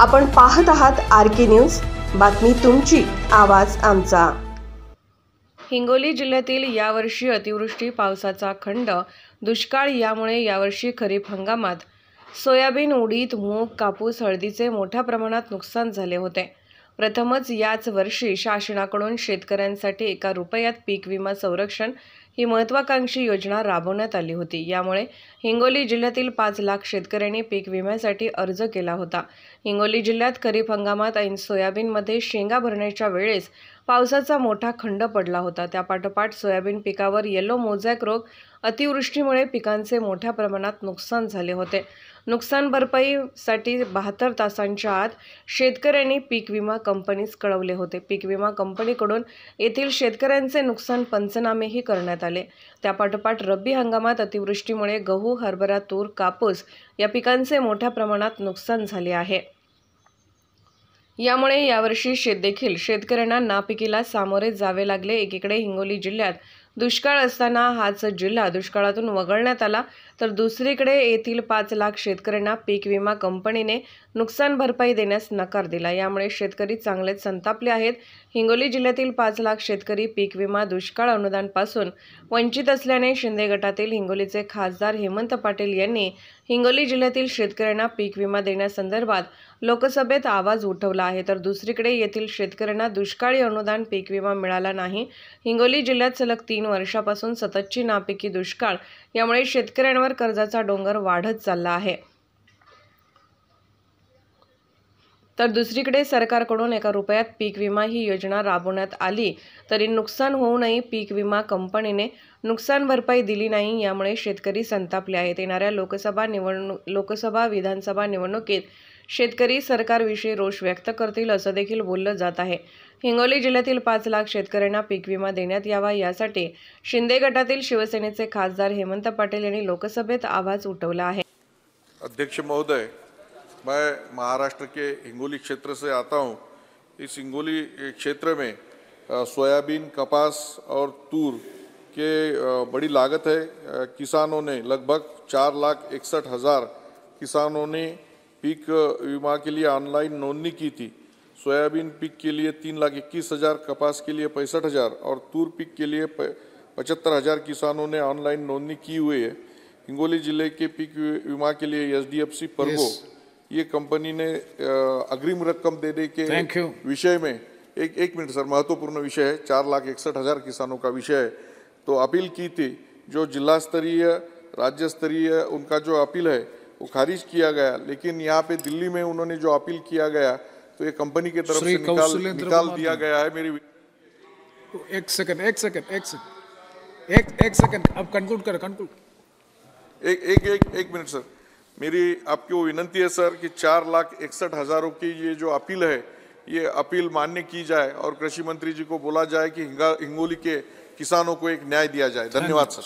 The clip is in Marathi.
आपण पाहत आहात RK न्यूज, बातमी तुमची, आवाज आमचा। हिंगोली जिल्ह्यातील यावर्षी अतिवृष्टी, पावसाचा खंड, दुष्काळ यामुळे यावर्षी खरीप हंगामात सोयाबीन, उडीद, मूग, कापूस, हळदीचे मोठ्या प्रमाणात नुकसान झाले होते। प्रथमच याच वर्षी शासनाकडून शेतकऱ्यांसाठी एका रुपयात पीक विमा संरक्षण ही महत्त्वाकांक्षी योजना राबवण्यात आली होती। यामुळे हिंगोली जिल्ह्यातील 5 लाख शेतकऱ्यांनी पीक विम्यासाठी अर्ज केला होता। हिंगोली जिल्ह्यात खरीप हंगामात ऐन सोयाबीनमध्ये शेंगा भरण्याच्या वेळेस पावसाचा मोठा खंड पडला होता। त्यापाठोपाठ सोयाबीन पिकावर येलो मोझॅक रोग, अतिवृष्टीमुळे पिकांचे मोठ्या प्रमाणात नुकसान झाले होते। नुकसान भरपाईसाठी 72 तासांच्या आत शेतकऱ्यांनी पीक विमा कंपनीस कळवले होते। पीक विमा कंपनीकडून येथील शेतकऱ्यांचे नुकसान पंचनामेही करण्यात आले। त्यापाठोपाठ रब्बी हंगामात अतिवृष्टीमुळे गहू, हरभरा, तूर, कापूस या पिकांचे मोठ्या प्रमाणात नुकसान झाले आहे। यामुळे यावर्षी देखील शेतकऱ्यांना नापिकीला सामोरे जावे लागले। एकीकडे हिंगोली जिल्ह्यात दुष्काळ असताना हाच जिल्हा दुष्काळातून वगळण्यात आला, तर दुसरीकडे येथील 5 लाख शेतकऱ्यांना पीक विमा कंपनीने नुकसान भरपाई देण्यास नकार दिला। यामुळे शेतकरी चांगलेच संतापले आहेत। हिंगोली जिल्ह्यातील 5 लाख शेतकरी पीक विमा दुष्काळ अनुदानपासून वंचित असल्याने शिंदे गटातील हिंगोलीचे खासदार हेमंत पाटील यांनी हिंगोली जिल्ह्यातील शेतकऱ्यांना पीक विमा देण्यासंदर्भात लोकसभेत आवाज उठवला आहे, तर दुसरीकडे येथील शेतकऱ्यांना दुष्काळी अनुदान पीक विमा मिळाला नाही। हिंगोली जिल्ह्यात सलग 3 वर्षापासून सततची नापिकी, दुष्काळ यामुळे शेतकऱ्यांवर कर्जाचा डोंगर वाढत चालला आहे। तर दुसरीकडे सरकारकडून एका रुपयात पीक विमा ही योजना राबवण्यात आली, तरी नुकसान होऊनही पीक विमा कंपनीने नुकसान भरपाई दिली नाही। यामुळे शेतकरी संतापले आहेत। येणाऱ्या लोकसभा विधानसभा निवडणुकीत शेतकरी सरकारविषयी रोष व्यक्त करतील असं देखील बोललं जात आहे। हिंगोली जिल्ह्यातील 5 लाख शेतकऱ्यांना पीक विमा देण्यात यावा, यासाठी शिंदे गटातील शिवसेनेचे खासदार हेमंत पाटील यांनी लोकसभेत आवाज उठवला आहे। अध्यक्ष महोदय, मैं महाराष्ट्र के हिंगोली क्षेत्र से आता हूं। इस हिंगोली क्षेत्र में सोयाबीन, कपास और तूर के बड़ी लागत है। किसानों ने लगभग 4,61,000 किसानों ने पीक विमा के लिए ऑनलाइन नोंदनी की थी। सोयाबीन पीक के लिए 3,21,000, कपास के लिए 65,000 और तूर पीक के लिए 75,000 किसानों ने ऑनलाइन नोंदनी की हुई है। हिंगोली जिले के पीक विमा के लिए SDFC परगो ये कंपनी ने अग्रिम रकम देने के विषय में एक मिनट सर, महत्वपूर्ण विषय है, 4,61,000 किसानों का विषय है, तो अपील की थी। जो जिला स्तरीय, राज्य स्तरीय उनका जो अपील है वो खारिज किया गया, लेकिन यहाँ पे दिल्ली में उन्होंने जो अपील किया गया तो ये कंपनी की तरफ से निकाल दिया गया है। मेरी एक सेकंड अब कंक्लूड कर। एक मिनट सर, मेरी आपको विनंती है सर कि 4,61,000 की ये जो अपील है, ये अपील मान्य की जाए और कृषि मंत्री जी को बोला जाए कि हिंगोली के किसानों को एक न्याय दिया जाए। धन्यवाद सर।